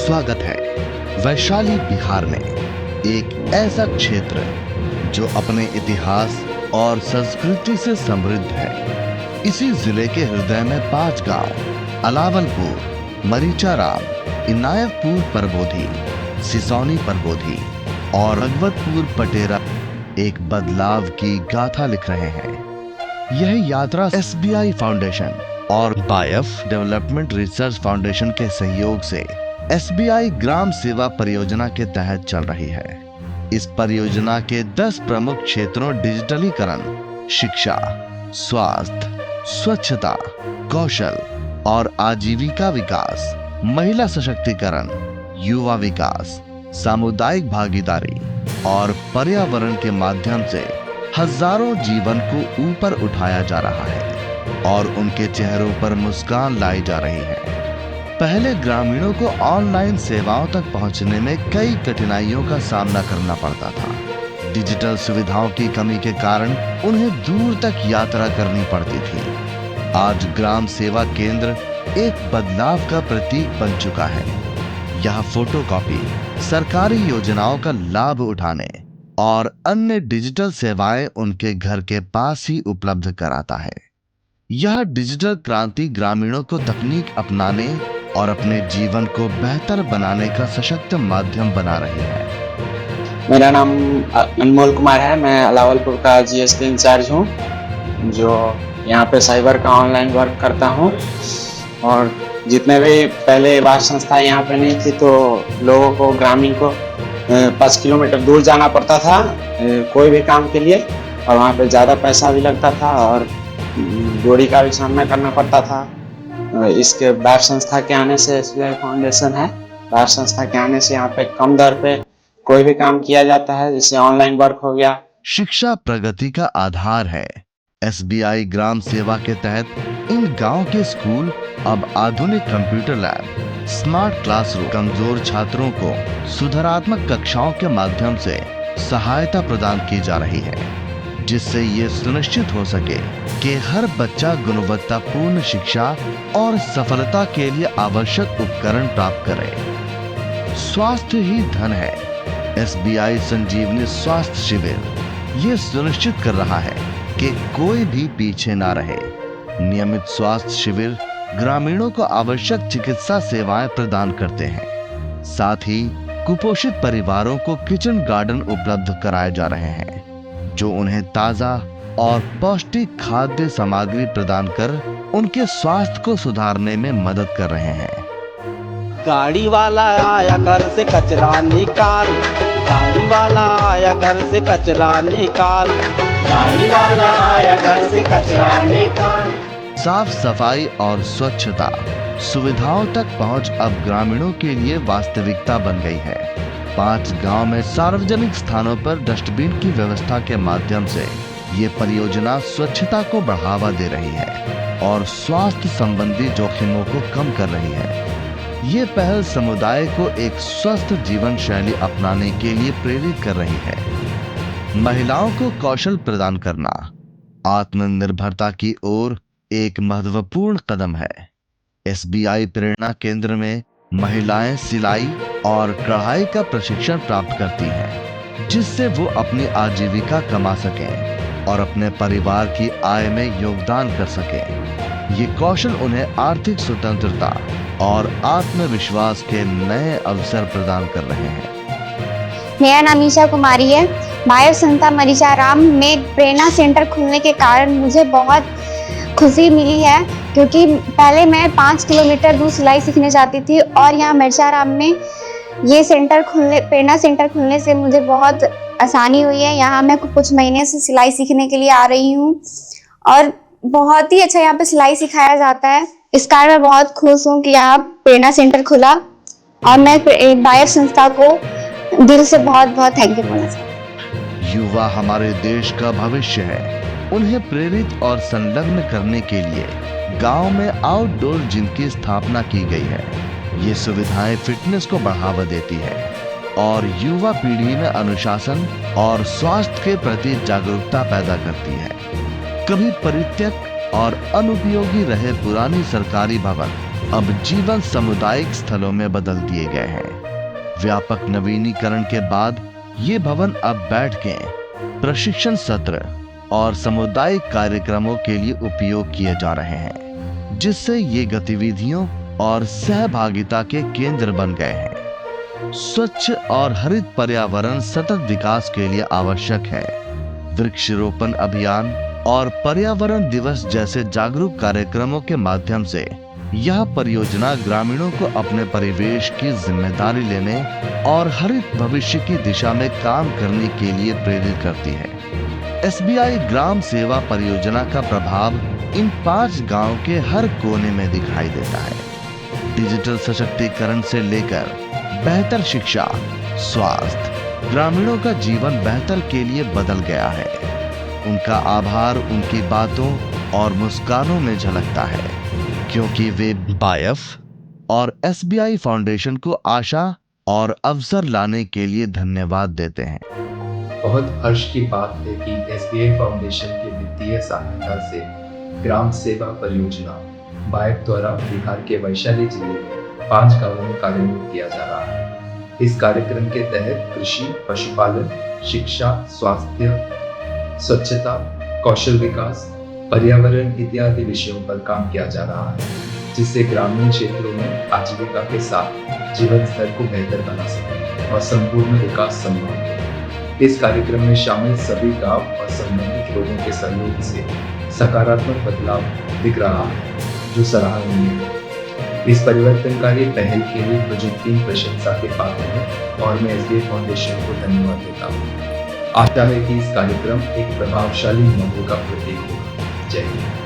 स्वागत है वैशाली बिहार में, एक ऐसा क्षेत्र जो अपने इतिहास और संस्कृति से समृद्ध है। इसी जिले के हृदय में 5 गांव अलावलपुर, मरीचाराम, इनायतपुर परबोधी, सिसौनी परबोधी और भगवतपुर पटेरा एक बदलाव की गाथा लिख रहे हैं। यह यात्रा SBI फाउंडेशन और बायफ डेवलपमेंट रिसर्च फाउंडेशन के सहयोग से SBI ग्राम सेवा परियोजना के तहत चल रही है। इस परियोजना के 10 प्रमुख क्षेत्रों डिजिटलीकरण, शिक्षा, स्वास्थ्य, स्वच्छता, कौशल और आजीविका विकास, महिला सशक्तिकरण, युवा विकास, सामुदायिक भागीदारी और पर्यावरण के माध्यम से हजारों जीवन को ऊपर उठाया जा रहा है और उनके चेहरों पर मुस्कान लाई जा रही है। पहले ग्रामीणों को ऑनलाइन सेवाओं तक पहुंचने में कई कठिनाइयों का सामना करना पड़ता था। डिजिटल सुविधाओं की कमी के कारण उन्हें दूर तक यात्रा करनी पड़ती थी। आज ग्राम सेवा केंद्र एक बदलाव का प्रतीक बन चुका है। यह फोटोकॉपी, सरकारी योजनाओं का लाभ उठाने और अन्य डिजिटल सेवाएं उनके घर के पास ही उपलब्ध कराता है। यह डिजिटल क्रांति ग्रामीणों को तकनीक अपनाने और अपने जीवन को बेहतर बनाने का सशक्त माध्यम बना रही है। मेरा नाम अनमोल कुमार है। मैं अलावलपुर का GST इंचार्ज हूँ, जो यहाँ पे साइबर का ऑनलाइन वर्क करता हूँ। और जितने भी पहले वार संस्था यहाँ पे नहीं थी तो लोगों को, ग्रामीण को 5 किलोमीटर दूर जाना पड़ता था कोई भी काम के लिए, और वहाँ पे ज़्यादा पैसा भी लगता था और दूरी का भी सामना करना पड़ता था। इसके बार संस्था के आने से, SBI फाउंडेशन है, बार संस्था के आने से यहाँ पे कम दर पे कोई भी काम किया जाता है, जिससे ऑनलाइन वर्क हो गया। शिक्षा प्रगति का आधार है। SBI ग्राम सेवा के तहत इन गांव के स्कूल अब आधुनिक कंप्यूटर लैब, स्मार्ट क्लासरूम, कमजोर छात्रों को सुधारात्मक कक्षाओं के माध्यम से सहायता प्रदान की जा रही है, जिससे ये सुनिश्चित हो सके कि हर बच्चा गुणवत्तापूर्ण शिक्षा और सफलता के लिए आवश्यक उपकरण प्राप्त करे। स्वास्थ्य ही धन है। SBI संजीवनी स्वास्थ्य शिविर ये सुनिश्चित कर रहा है कि कोई भी पीछे ना रहे। नियमित स्वास्थ्य शिविर ग्रामीणों को आवश्यक चिकित्सा सेवाएं प्रदान करते हैं। साथ ही कुपोषित परिवारों को किचन गार्डन उपलब्ध कराए जा रहे हैं, जो उन्हें ताजा और पौष्टिक खाद्य सामग्री प्रदान कर उनके स्वास्थ्य को सुधारने में मदद कर रहे हैं। गाड़ी वाला आया घर से कचरा निकाल, गाड़ी वाला आया घर से कचरा निकाल, गाड़ी वाला आया घर से कचरा निकाल। साफ सफाई और स्वच्छता सुविधाओं तक पहुंच अब ग्रामीणों के लिए वास्तविकता बन गई है। 5 गांव में सार्वजनिक स्थानों पर डस्टबिन की व्यवस्था के माध्यम से ये परियोजना स्वच्छता को बढ़ावा दे रही है और स्वास्थ्य संबंधी जोखिमों को कम कर रही है। ये पहल समुदाय को एक स्वस्थ जीवन शैली अपनाने के लिए प्रेरित कर रही है। महिलाओं को कौशल प्रदान करना आत्मनिर्भरता की ओर एक महत्वपूर्ण कदम है। SBI प्रेरणा केंद्र में महिलाएं सिलाई और कढ़ाई का प्रशिक्षण प्राप्त करती हैं, जिससे वो अपनी आजीविका कमा सकें और अपने परिवार की आय में योगदान कर सकें। ये कौशल उन्हें आर्थिक स्वतंत्रता और आत्मविश्वास के नए अवसर प्रदान कर रहे हैं। मेरा नाम ईशा कुमारी है। बायर संस्था मरीचाराम में प्रेरणा सेंटर खुलने के कारण मुझे बहुत खुशी मिली है, क्योंकि पहले मैं 5 किलोमीटर दूर सिलाई सीखने जाती थी और यहाँ मरीचाराम में ये प्रेरणा सेंटर खुलने से मुझे बहुत आसानी हुई है। यहाँ मैं कुछ महीने से सिलाई सीखने के लिए आ रही हूँ और बहुत ही अच्छा यहाँ पे सिलाई सिखाया जाता है। इस कारण मैं बहुत खुश हूँ कि यहाँ प्रेरणा सेंटर खुला और मैं बायर संस्था को दिल से बहुत बहुत थैंक यू बोलना चाहती हूँ। युवा हमारे देश का भविष्य है। उन्हें प्रेरित और संलग्न करने के लिए गांव में आउटडोर जिम की स्थापना की गई है। ये सुविधाएं फिटनेस को बढ़ावा देती है और युवा पीढ़ी में अनुशासन और स्वास्थ्य के प्रति जागरूकता पैदा करती है। कभी परित्यक्त और अनुपयोगी रहे पुरानी सरकारी भवन अब जीवन सामुदायिक स्थलों में बदल दिए गए हैं। व्यापक नवीनीकरण के बाद ये भवन अब बैठकें, प्रशिक्षण सत्र और सामुदायिक कार्यक्रमों के लिए उपयोग किए जा रहे हैं, जिससे ये गतिविधियों और सहभागिता के केंद्र बन गए हैं। स्वच्छ और हरित पर्यावरण सतत विकास के लिए आवश्यक है। वृक्षारोपण अभियान और पर्यावरण दिवस जैसे जागरूक कार्यक्रमों के माध्यम से यह परियोजना ग्रामीणों को अपने परिवेश की जिम्मेदारी लेने और हरित भविष्य की दिशा में काम करने के लिए प्रेरित करती है। एसबीआई ग्राम सेवा परियोजना का प्रभाव इन 5 गांवों के हर कोने में दिखाई देता है। डिजिटल सशक्तिकरण से लेकर बेहतर शिक्षा, स्वास्थ्य, ग्रामीणों का जीवन बेहतर के लिए बदल गया है। उनका आभार उनकी बातों और मुस्कानों में झलकता है, क्योंकि वे बायफ और एसबीआई फाउंडेशन को आशा और अवसर लाने के लिए धन्यवाद देते हैं। बहुत हर्ष की बात है कि एसबीआई फाउंडेशन की वित्तीय सहायता से ग्राम सेवा परियोजना बायफ द्वारा बिहार के वैशाली जिले में 5 गांवों में कार्यान्वित किया जा रहा है। इस कार्यक्रम के तहत कृषि, पशुपालन, शिक्षा, स्वास्थ्य, स्वच्छता, कौशल विकास, पर्यावरण इत्यादि विषयों पर काम किया जा रहा है, जिससे ग्रामीण क्षेत्रों में आजीविका के साथ जीवन स्तर को बेहतर बना सके और संपूर्ण विकास संभव हो। इस कार्यक्रम में शामिल सभी गांव और संबंधित लोगों के सहयोग से सकारात्मक बदलाव दिख रहा है, जो सराहनीय है। इस परिवर्तनकारी पहल के लिए प्रोजेक्ट टीम प्रशंसा के पात्र है और मैं एसबीआई फाउंडेशन को धन्यवाद देता हूँ। आशा है कि इस कार्यक्रम एक प्रभावशाली मौके का प्रतीक होगा। जय हिंद।